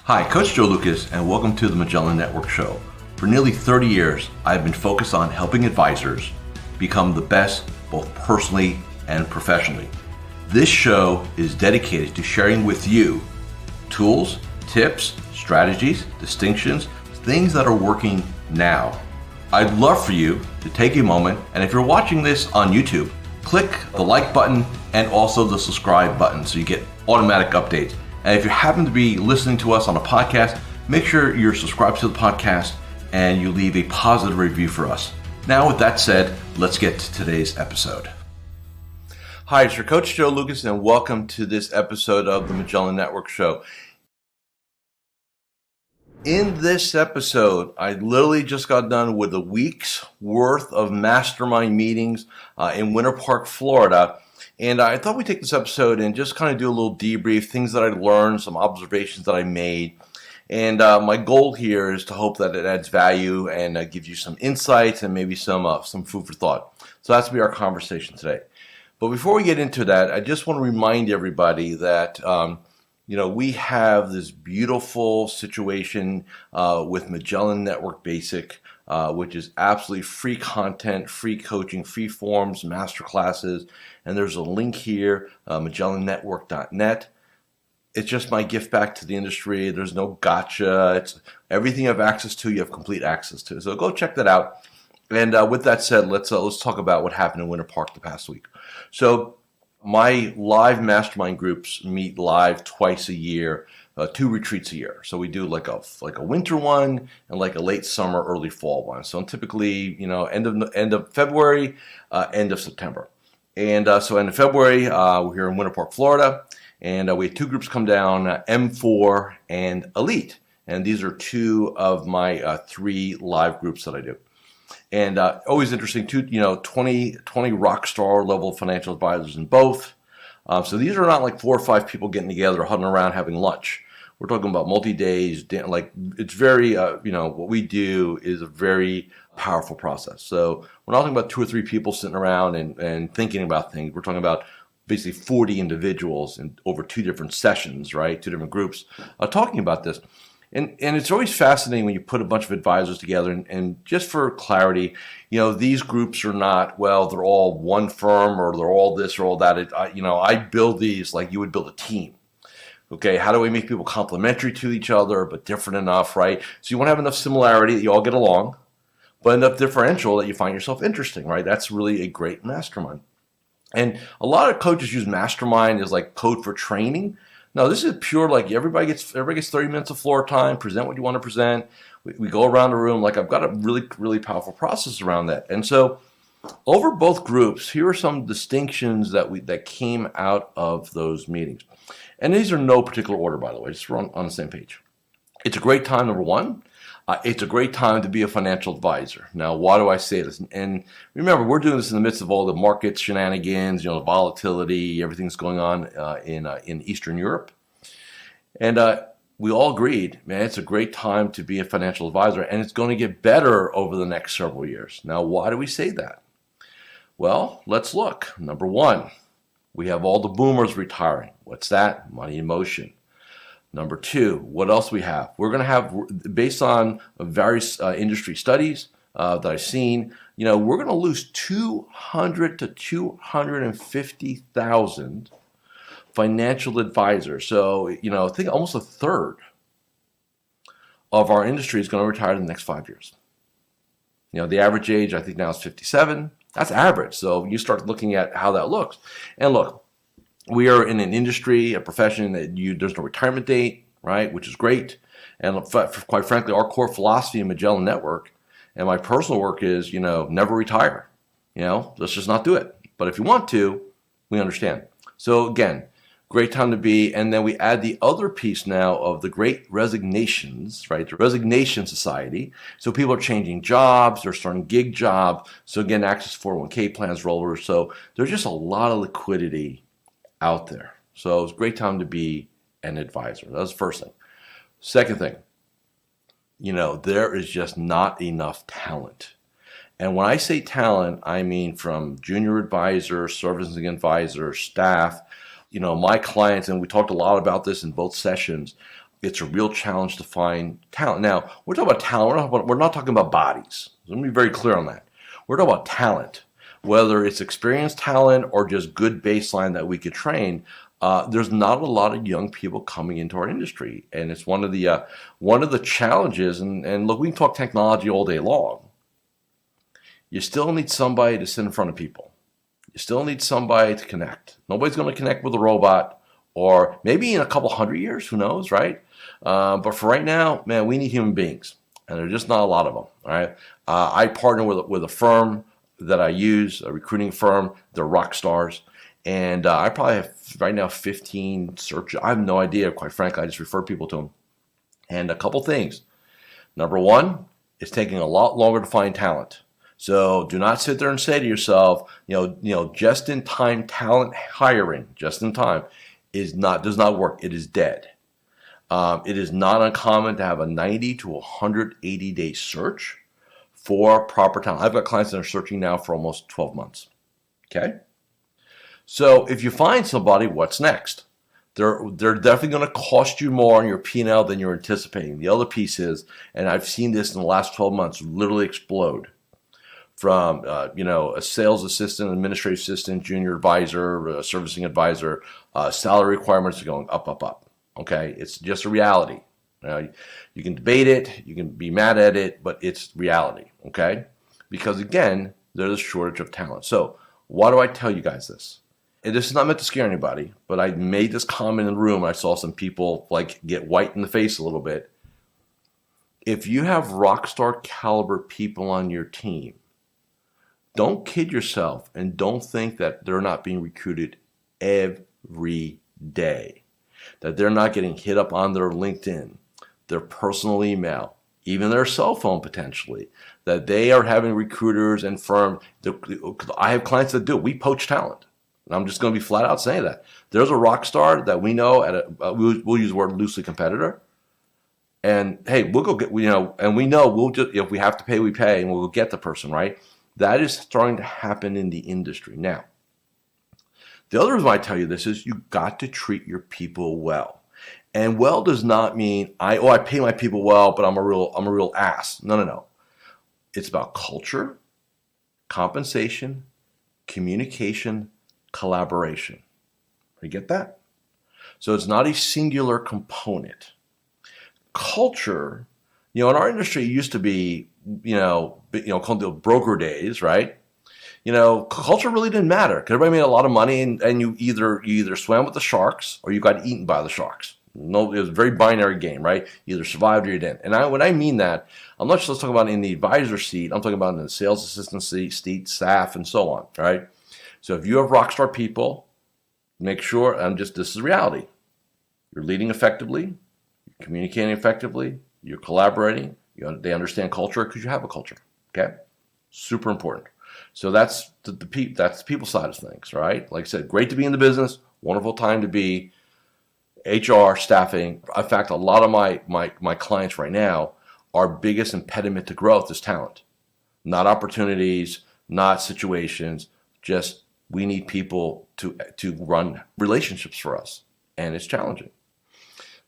Hi, Coach Joe Lucas, and welcome to the Magellan Network Show. For nearly 30 years, I've been focused on helping advisors become the best both personally and professionally. This show is dedicated to sharing with you tools, tips, strategies, distinctions, things that are working now. I'd love for you to take a moment, and if you're watching this on YouTube, click the like button and also the subscribe button so you get automatic updates. And if you happen to be listening to us on a podcast, make sure you're subscribed to the podcast and you leave a positive review for us. Now, with that said, let's get to today's episode. Hi, it's your Coach Joe Lucas, and welcome to this episode of the Magellan Network Show. In this episode, I literally just got done with a week's worth of Mastermind meetings in Winter Park, Florida. And I thought we'd take this episode and just kind of do a little debrief, things that I learned, some observations that I made. And my goal here is to hope that it adds value and gives you some insights and maybe some food for thought. So that's going to be our conversation today. But before we get into that, I just want to remind everybody that we have this beautiful situation with Magellan Network Basic, which is absolutely free content, free coaching, free forms, masterclasses. And there's a link here, magellannetwork.net. It's just my gift back to the industry. There's no gotcha. It's everything you have access to, you have complete access to. So go check that out. And with that said, let's talk about what happened in Winter Park the past week. So my live mastermind groups meet live twice a year, 2 retreats a year. So we do like a winter one and like a late summer, early fall one. So typically, end of February, end of September. And so end of February, we're here in Winter Park, Florida, and we had 2 groups come down, M4 and Elite. And these are 2 of my 3 live groups that I do. And always interesting, 20 Rockstar level financial advisors in both. So these are not like 4 or 5 people getting together, huddling around, having lunch. We're talking about multi-days, like it's very, what we do is a very powerful process. So we're not talking about 2 or 3 people sitting around and thinking about things. We're talking about basically 40 individuals in over 2 different sessions, right? 2 different groups talking about this. And it's always fascinating when you put a bunch of advisors together. And just for clarity, these groups are not, they're all one firm or they're all this or all that. I build these like you would build a team. Okay, how do we make people complementary to each other but different enough, right? So you want to have enough similarity that you all get along, but enough differential that you find yourself interesting, right? That's really a great mastermind. And a lot of coaches use mastermind as like code for training. No, this is pure, like everybody gets 30 minutes of floor time, present what you want to present. We go around the room. Like I've got a really, really powerful process around that. And so over both groups, here are some distinctions that came out of those meetings. And these are no particular order, by the way, just we're on the same page. It's a great time, number one. It's a great time to be a financial advisor. Now, why do I say this? And remember, we're doing this in the midst of all the market shenanigans, the volatility, everything's going on in Eastern Europe. And we all agreed, man, it's a great time to be a financial advisor, and it's going to get better over the next several years. Now, why do we say that? Well, let's look. Number one, we have all the boomers retiring. What's that? Money in motion. Number 2, what else we have? We're going to have, based on various industry studies that I've seen, we're going to lose 200 to 250,000 financial advisors. So, I think almost a third of our industry is going to retire in the next 5 years. The average age I think now is 57. That's average. So you start looking at how that looks. And look, we are in an industry, a profession that there's no retirement date, right? Which is great. And quite frankly, our core philosophy in Magellan Network and my personal work is, never retire. Let's just not do it. But if you want to, we understand. So again, great time to be. And then we add the other piece now of the great resignations, right? The resignation society. So people are changing jobs, they're starting gig jobs. So again, access to 401k plans, rollovers. So there's just a lot of liquidity out there. So it's a great time to be an advisor. That's the first thing. Second thing, there is just not enough talent. And when I say talent, I mean from junior advisors, servicing advisors, staff, my clients, and we talked a lot about this in both sessions, it's a real challenge to find talent. Now, we're talking about talent. We're not talking about bodies. Let me be very clear on that. We're talking about talent, whether it's experienced talent or just good baseline that we could train. There's not a lot of young people coming into our industry, and it's one of the challenges. And look, we can talk technology all day long. You still need somebody to sit in front of people. You still need somebody to connect. Nobody's going to connect with a robot, or maybe in a couple hundred years, who knows, right? But for right now, man, we need human beings, and there's just not a lot of them. All right. I partner with a firm that I use, a recruiting firm. They're Rockstars. And I probably have right now 15 search. I have no idea, quite frankly. I just refer people to them. And a couple things. Number one, it's taking a lot longer to find talent. So do not sit there and say to yourself, just in time talent hiring, just in time, does not work. It is dead. It is not uncommon to have a 90 to 180 day search for proper talent. I've got clients that are searching now for almost 12 months. Okay. So if you find somebody, what's next? They're definitely going to cost you more on your P&L than you're anticipating. The other piece is, and I've seen this in the last 12 months literally explode, from a sales assistant, administrative assistant, junior advisor, servicing advisor, salary requirements are going up, up, up. Okay, it's just a reality. You can debate it, you can be mad at it, but it's reality. Okay, because again, there's a shortage of talent. So why do I tell you guys this? And this is not meant to scare anybody, but I made this comment in the room. I saw some people get white in the face a little bit. If you have rockstar caliber people on your team, don't kid yourself and don't think that they're not being recruited every day, that they're not getting hit up on their LinkedIn, their personal email, even their cell phone potentially, that they are having recruiters and firms. I have clients that do. We poach talent. And I'm just going to be flat out saying that. There's a rock star that we know we'll use the word loosely competitor. And hey, we'll go get, and we know we'll just, if we have to pay, we pay, and we'll get the person, right? That is starting to happen in the industry. Now, the other reason why I tell you this is you got to treat your people well. And well does not mean I pay my people well, but I'm a real ass. No. It's about culture, compensation, communication, collaboration. You get that? So it's not a singular component. Culture, in our industry, it used to be, called the broker days, right? Culture really didn't matter because everybody made a lot of money, and you either swam with the sharks or you got eaten by the sharks. No, it was a very binary game, right? You either survived or you didn't. And when I mean that, I'm not just talking about in the advisor seat. I'm talking about in the sales assistant seat, staff, and so on, right? So if you have rockstar people, make sure, this is reality. You're leading effectively, you're communicating effectively, you're collaborating, they understand culture because you have a culture, okay? Super important. So that's the people side of things, right? Like I said, great to be in the business, wonderful time to be. HR, staffing. In fact, a lot of my clients right now, our biggest impediment to growth is talent. Not opportunities, not situations, just we need people to run relationships for us. And it's challenging.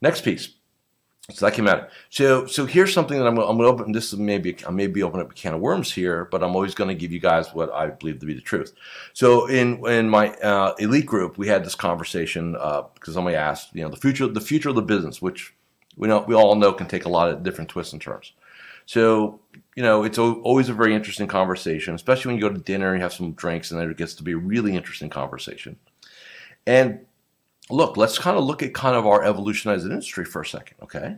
Next piece. So that came out. So here's something that I'm going to open. I may be opening up a can of worms here, but I'm always going to give you guys what I believe to be the truth. So in my elite group, we had this conversation because somebody asked, the future of the business, which we all know can take a lot of different twists and turns. So it's always a very interesting conversation, especially when you go to dinner and you have some drinks, and then it gets to be a really interesting conversation. And look, let's look at our evolution as an industry for a second, okay?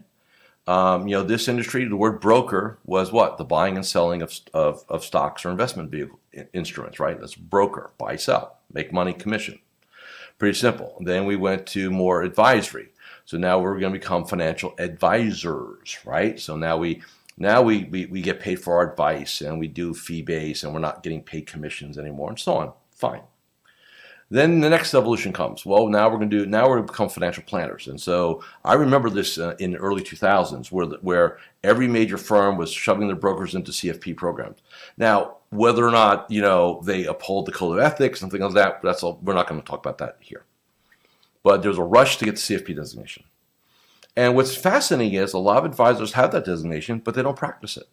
This industry, the word broker was what? The buying and selling of stocks or investment vehicle instruments, right? That's broker, buy, sell, make money, commission. Pretty simple. Then we went to more advisory. So now we're going to become financial advisors, right? So now we get paid for our advice, and we do fee-based, and we're not getting paid commissions anymore, and so on. Fine. Then the next evolution comes. Well, now we're going to become financial planners. And so I remember this in the early 2000s where every major firm was shoving their brokers into CFP programs. Now, whether or not, they uphold the code of ethics and things like that, we're not going to talk about that here. But there's a rush to get the CFP designation. And what's fascinating is a lot of advisors have that designation, but they don't practice it.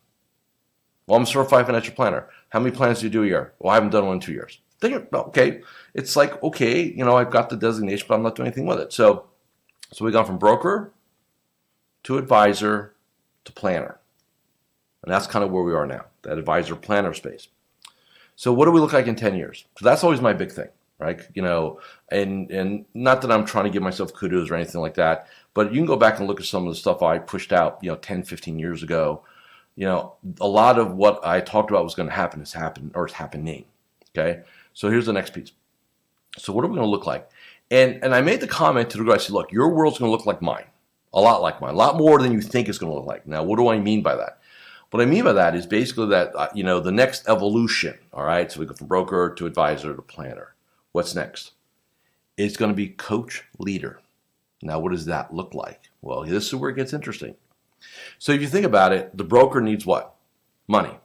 Well, I'm a certified financial planner. How many plans do you do a year? Well, I haven't done one in 2 years. Okay, it's like, okay, I've got the designation, but I'm not doing anything with it. So we've gone from broker to advisor to planner. And that's kind of where we are now, that advisor planner space. So what do we look like in 10 years? So that's always my big thing, right? And not that I'm trying to give myself kudos or anything like that, but you can go back and look at some of the stuff I pushed out, 10, 15 years ago. A lot of what I talked about was going to happen has happened, or it's happening. Okay. So here's the next piece. So what are we going to look like? And I made the comment to the guy, I said, look, your world's going to look like mine, a lot like mine, a lot more than you think it's going to look like. Now, what do I mean by that? What I mean by that is basically that, the next evolution, all right? So we go from broker to advisor to planner. What's next? It's going to be coach leader. Now, what does that look like? Well, this is where it gets interesting. So if you think about it, the broker needs what? Money.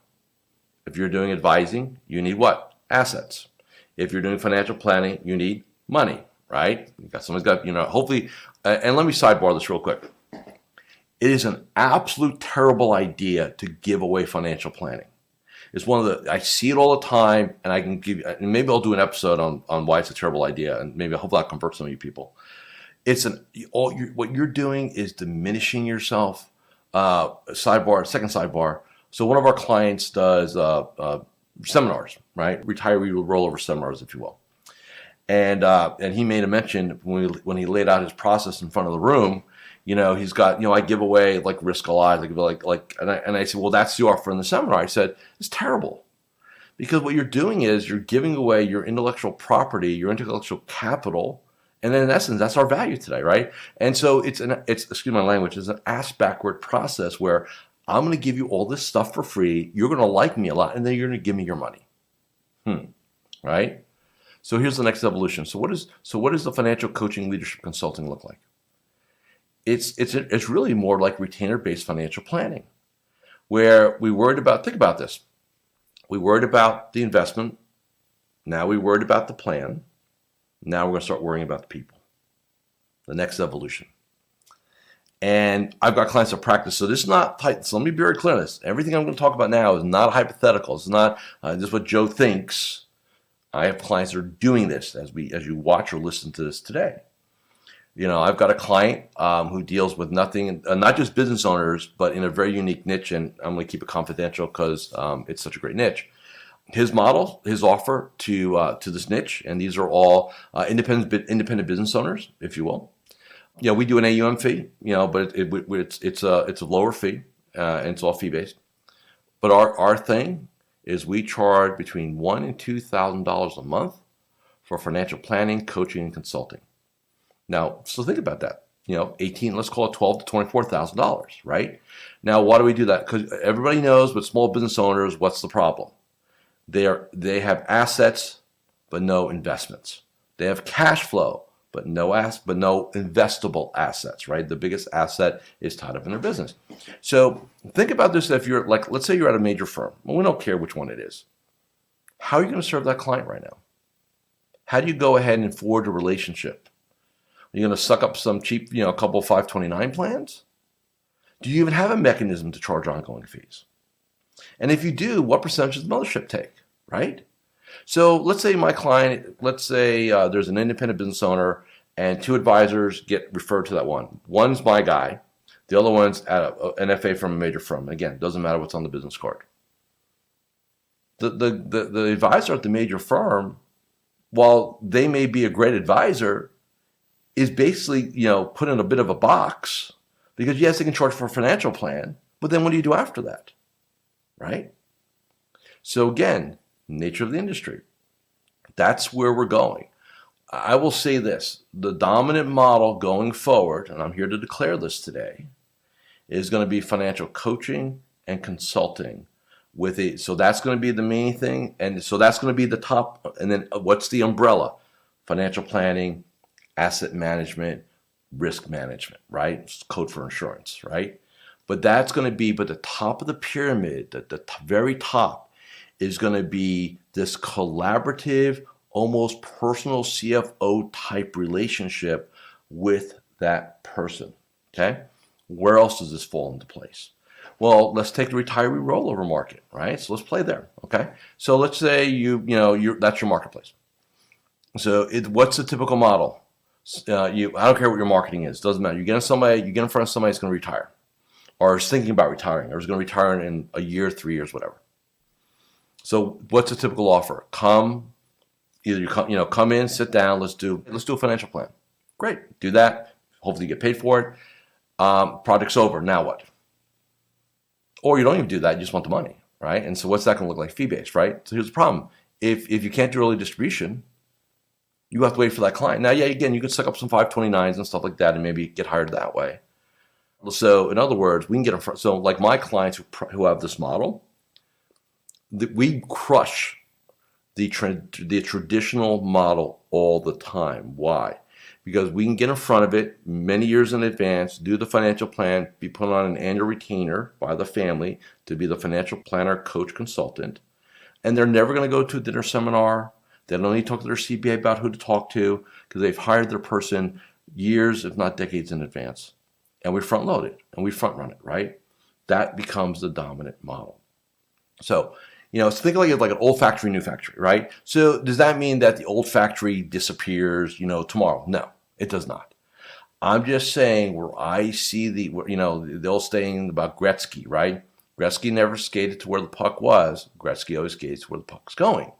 If you're doing advising, you need what? Assets. If you're doing financial planning, you need money, right? Someone's got, hopefully, and let me sidebar this real quick. It is an absolute terrible idea to give away financial planning. It's I see it all the time, and I can give, and maybe I'll do an episode on why it's a terrible idea, and maybe hopefully I'll convert some of you people. What you're doing is diminishing yourself. Second sidebar. So one of our clients does seminars, right? Retiree rollover seminars, if you will. And he made a mention when he laid out his process in front of the room. He's got, I give away like risk a lot. I give and I said, well, that's the offer in the seminar. I said, it's terrible, because what you're doing is you're giving away your intellectual property, your intellectual capital, and then in essence, that's our value today, right? And so it's excuse my language, it's an ass backward process where I'm going to give you all this stuff for free. You're going to like me a lot, and then you're going to give me your money, right? So here's the next evolution. So what does the financial coaching leadership consulting look like? It's really more like retainer-based financial planning, where we worried about, think about this. We worried about the investment. Now we worried about the plan. Now we're going to start worrying about the people. The next evolution. And I've got clients that practice. So this is not, so let me be very clear on this. Everything I'm going to talk about now is not hypothetical. It's not just what Joe thinks. I have clients that are doing this as you watch or listen to this today. I've got a client who deals with nothing, not just business owners, but in a very unique niche, and I'm going to keep it confidential because it's such a great niche. His model, his offer to this niche, and these are all independent business owners, if you will. We do an AUM fee, but it's a lower fee, and it's all fee based. But our thing is we charge between $1,000 and $2,000 a month for financial planning, coaching, and consulting. Now, so think about that. 18, let's call it $12,000 to $24,000, right? Now, why do we do that? Because everybody knows with small business owners, what's the problem? They have assets, but no investments. They have cash flow, but no investable assets, right? The biggest asset is tied up in their business. So think about this. If you're let's say you're at a major firm. Well, we don't care which one it is. How are you going to serve that client right now? How do you go ahead and forge a relationship? Are you going to suck up some cheap, a couple of 529 plans? Do you even have a mechanism to charge ongoing fees? And if you do, what percentage does the mothership take, right? So let's say my client, there's an independent business owner and two advisors get referred to that one. One's my guy. The other one's an FA from a major firm. Again, doesn't matter what's on the business card. The advisor at the major firm, while they may be a great advisor, is basically, put in a bit of a box, because yes, they can charge for a financial plan, but then what do you do after that, right? So again, nature of the industry. That's where we're going. I will say this, the dominant model going forward, and I'm here to declare this today, is going to be financial coaching and consulting so that's going to be the main thing. And so that's going to be the top. And then what's the umbrella? Financial planning, asset management, risk management, right? It's code for insurance, right? But that's going to be, but the top of the pyramid, the very top, is going to be this collaborative, almost personal CFO type relationship with that person, okay? Where else does this fall into place? Well, let's take the retiree rollover market, right? So let's play there, okay? So let's say that's your marketplace. So what's the typical model? I don't care what your marketing is, doesn't matter. You get in front of somebody that's going to retire, or is thinking about retiring, or is going to retire in a year, 3 years, whatever. So what's a typical offer? Come in, sit down, let's do a financial plan. Great, do that. Hopefully you get paid for it. Project's over. Now what? Or you don't even do that. You just want the money, right? And so what's that going to look like? Fee-based, right? So here's the problem. If you can't do early distribution, you have to wait for that client. Now, again, you could suck up some 529s and stuff like that and maybe get hired that way. So in other words, we can get in front. So like my clients who have this model, we crush the traditional model all the time. Why? Because we can get in front of it many years in advance, do the financial plan, be put on an annual retainer by the family to be the financial planner, coach, consultant, and they're never going to go to a dinner seminar. They don't need to talk to their CPA about who to talk to because they've hired their person years, if not decades in advance. And we front load it and we front run it, right? That becomes the dominant model. So, think like an old factory, new factory, right? So does that mean that the old factory disappears, tomorrow? No, it does not. I'm just saying where I see the old saying about Gretzky, right? Gretzky never skated to where the puck was. Gretzky always skates to where the puck's going.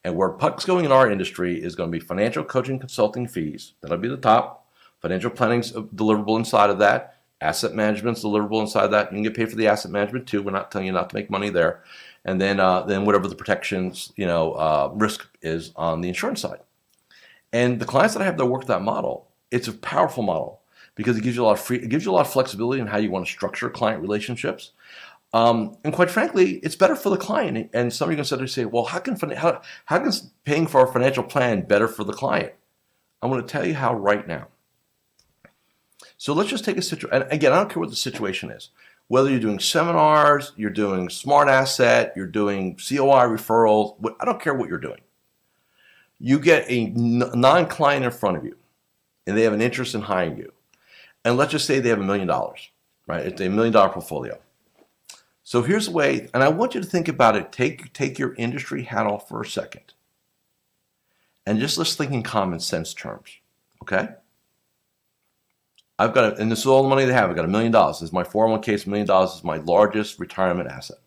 And where puck's going in our industry is going to be financial coaching, consulting fees. That'll be the top. Financial planning's deliverable inside of that. Asset management's deliverable inside of that. You can get paid for the asset management too. We're not telling you not to make money there. And then whatever the protections, risk is on the insurance side. And the clients that I have that work that model, it's a powerful model because it gives you a lot of flexibility in how you want to structure client relationships. And quite frankly, it's better for the client. And some of you are going to say, well, how can paying for a financial plan better for the client? I'm going to tell you how right now. So let's just take a situation. And again, I don't care what the situation is. Whether you're doing seminars, you're doing smart asset, you're doing COI referrals, I don't care what you're doing. You get a non-client in front of you, and they have an interest in hiring you. And let's just say they have $1 million, right? It's a $1 million portfolio. So here's the way, and I want you to think about it. Take your industry hat off for a second. And let's think in common sense terms, okay? And this is all the money they have. I've got $1 million. This is my 401k. $1 million is my largest retirement asset.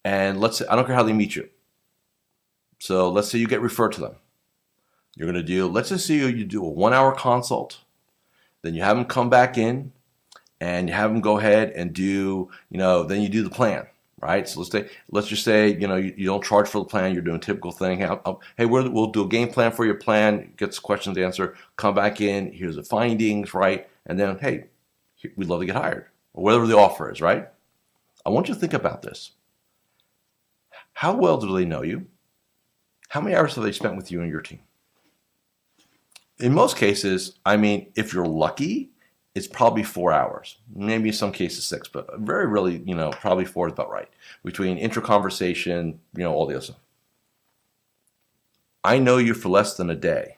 And let's say, I don't care how they meet you. So let's say you get referred to them. You're going to let's just say you do a 1-hour consult. Then you have them come back in and you have them go ahead and do, then you do the plan, right? So let's just say, you don't charge for the plan. You're doing a typical thing. Hey, we'll do a game plan for your plan. Get some questions answered. Come back in. Here's the findings, right? And then, hey, we'd love to get hired, or whatever the offer is, right? I want you to think about this. How well do they know you? How many hours have they spent with you and your team? In most cases, if you're lucky, it's probably 4 hours, maybe in some cases 6, but very rarely, probably 4 is about right. Between intra-conversation, all the other stuff. I know you for less than a day,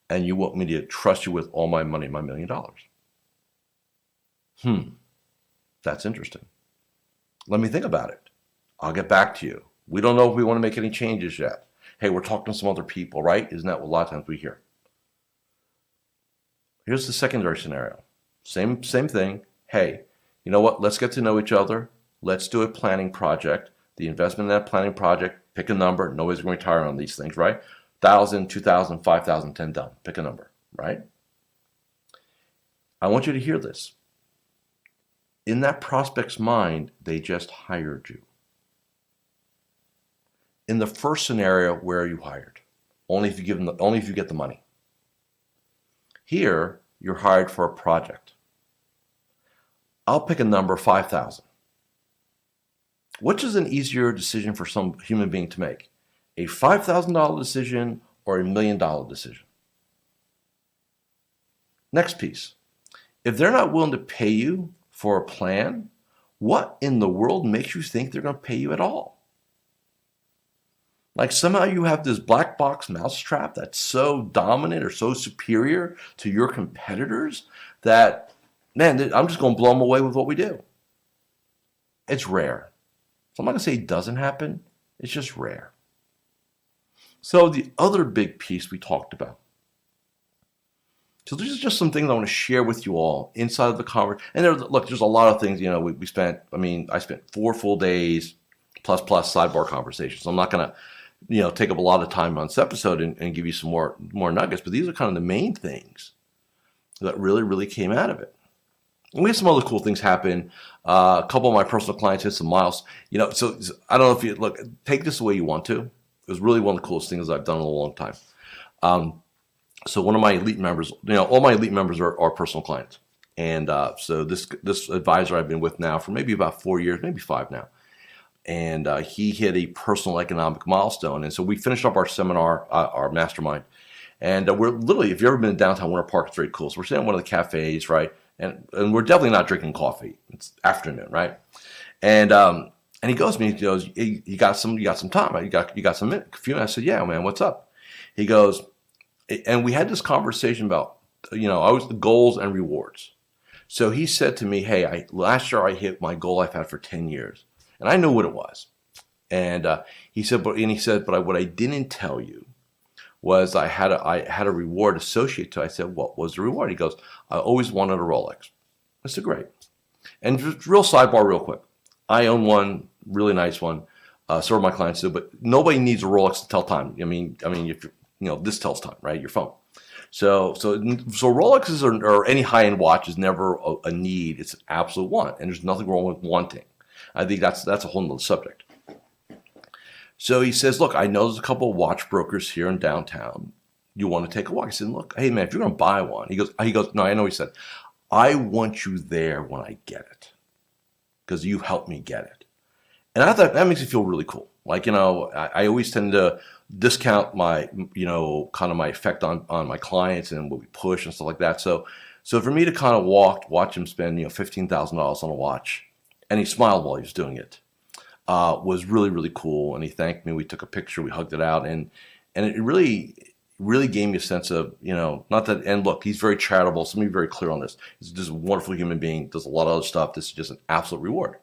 and you want me to trust you with all my money, my $1 million. That's interesting. Let me think about it. I'll get back to you. We don't know if we want to make any changes yet. Hey, we're talking to some other people, right? Isn't that what a lot of times we hear? Here's the secondary scenario. Same thing. Hey, you know what? Let's get to know each other. Let's do a planning project. The investment in that planning project, pick a number. Nobody's going to retire on these things, right? 1,000, 2,000, 5,000, 10 done. Pick a number, right? I want you to hear this. In that prospect's mind, they just hired you. In the first scenario, where are you hired? Only if you get the money. Here, you're hired for a project. I'll pick a number, 5,000. Which is an easier decision for some human being to make? A $5,000 decision or a $1 million decision? Next piece. If they're not willing to pay you for a plan, what in the world makes you think they're going to pay you at all? Like somehow you have this black box mousetrap that's so dominant or so superior to your competitors that man, I'm just going to blow them away with what we do. It's rare. So I'm not going to say it doesn't happen. It's just rare. So the other big piece we talked about. So there's just some things I want to share with you all inside of the conversation. And there's a lot of things, I spent 4 full days plus sidebar conversations. So I'm not going to, take up a lot of time on this episode and give you some more nuggets, but these are kind of the main things that really, really came out of it. And we had some other cool things happen. A couple of my personal clients hit some miles. So I don't know if you take this the way you want to. It was really one of the coolest things I've done in a long time. So one of my elite members, all my elite members are personal clients. And so this advisor I've been with now for maybe about 4 years, maybe 5 now. And he hit a personal economic milestone. And so we finished up our seminar, our mastermind. And we're literally, if you've ever been in downtown Winter Park, it's very cool. So we're sitting in one of the cafes, right? And we're definitely not drinking coffee. It's afternoon, right? And he goes to me, he goes, hey, you got some time? You got some minutes? A few minutes? I said, yeah, man, what's up? He goes, and we had this conversation about, always the goals and rewards. So he said to me, hey, last year I hit my goal I've had for 10 years. And I knew what it was. And he said, but what I didn't tell you was I had a reward associated to it. I said, what was the reward? He goes, I always wanted a Rolex. I said, great. And just real sidebar real quick. I own one, really nice one. So are my clients do, but nobody needs a Rolex to tell time. I mean, if this tells time, right? Your phone. So Rolexes or any high-end watch is never a need. It's an absolute want, and there's nothing wrong with wanting. I think that's a whole nother subject. So he says, look, I know there's a couple of watch brokers here in downtown. You want to take a walk? I said, look, hey man, if you're going to buy one, he goes, no, I know. He said, I want you there when I get it because you helped me get it. And I thought that makes me feel really cool. I always tend to discount my, kind of my effect on my clients and what we push and stuff like that. So for me to kind of watch him spend, $15,000 on a watch, and he smiled while he was doing it, was really, really cool. And he thanked me. We took a picture. We hugged it out. And it really, really gave me a sense of, not that, and look, he's very charitable. So let me be very clear on this. He's just a wonderful human being, does a lot of other stuff. This is just an absolute reward.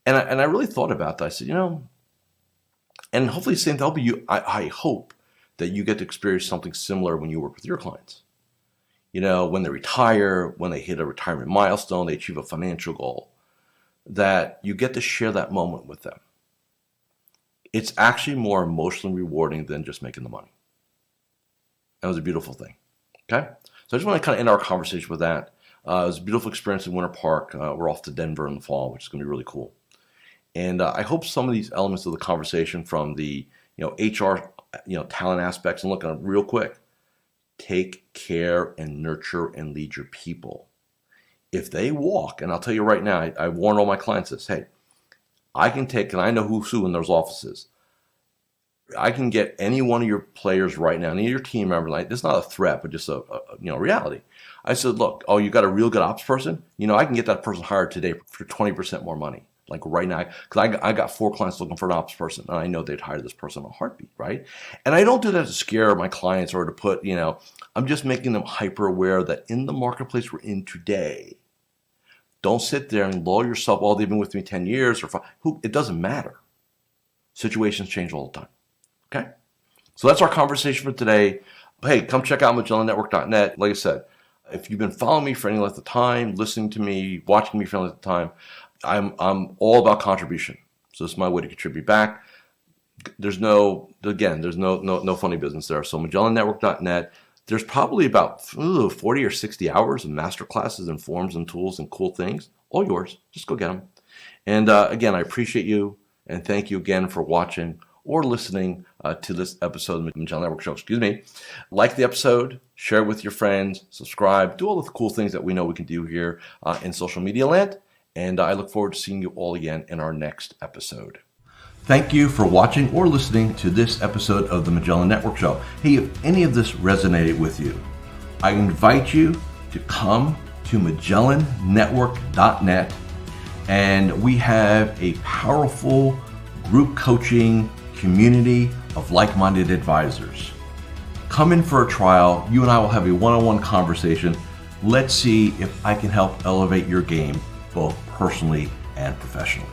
And I really thought about that. I said, and hopefully the same thing, I hope that you get to experience something similar when you work with your clients. When they retire, when they hit a retirement milestone, they achieve a financial goal, that you get to share that moment with them. It's actually more emotionally rewarding than just making the money. That was a beautiful thing. Okay? So I just want to kind of end our conversation with that. It was a beautiful experience in Winter Park. We're off to Denver in the fall, which is going to be really cool. And I hope some of these elements of the conversation from the HR talent aspects, and looking at real quick, take care and nurture and lead your people. If they walk, and I'll tell you right now, I warn all my clients this, hey, I can take, and I know who's who in those offices. I can get any one of your players right now, any of your team members, this is not a threat, but just a reality. I said, look, you got a real good ops person? I can get that person hired today for 20% more money. Like right now, because I got 4 clients looking for an ops person, and I know they'd hire this person in a heartbeat, right? And I don't do that to scare my clients or to put, I'm just making them hyper aware that in the marketplace we're in today, don't sit there and lull yourself, they've been with me 10 years or 5. It doesn't matter. Situations change all the time, okay? So that's our conversation for today. Hey, come check out MagellanNetwork.net. Like I said, if you've been following me for any length of time, listening to me, watching me for any length of time, I'm all about contribution. So this is my way to contribute back. There's no funny business there. So MagellanNetwork.net, there's probably about 40 or 60 hours of master classes and forums and tools and cool things. All yours. Just go get them. And again, I appreciate you and thank you again for watching or listening to this episode of the Magellan Network Show. Like the episode, share it with your friends, subscribe, do all the cool things that we know we can do here in social media land. And I look forward to seeing you all again in our next episode. Thank you for watching or listening to this episode of the Magellan Network Show. Hey, if any of this resonated with you, I invite you to come to MagellanNetwork.net, and we have a powerful group coaching community of like-minded advisors. Come in for a trial. You and I will have a one-on-one conversation. Let's see if I can help elevate your game both personally and professionally.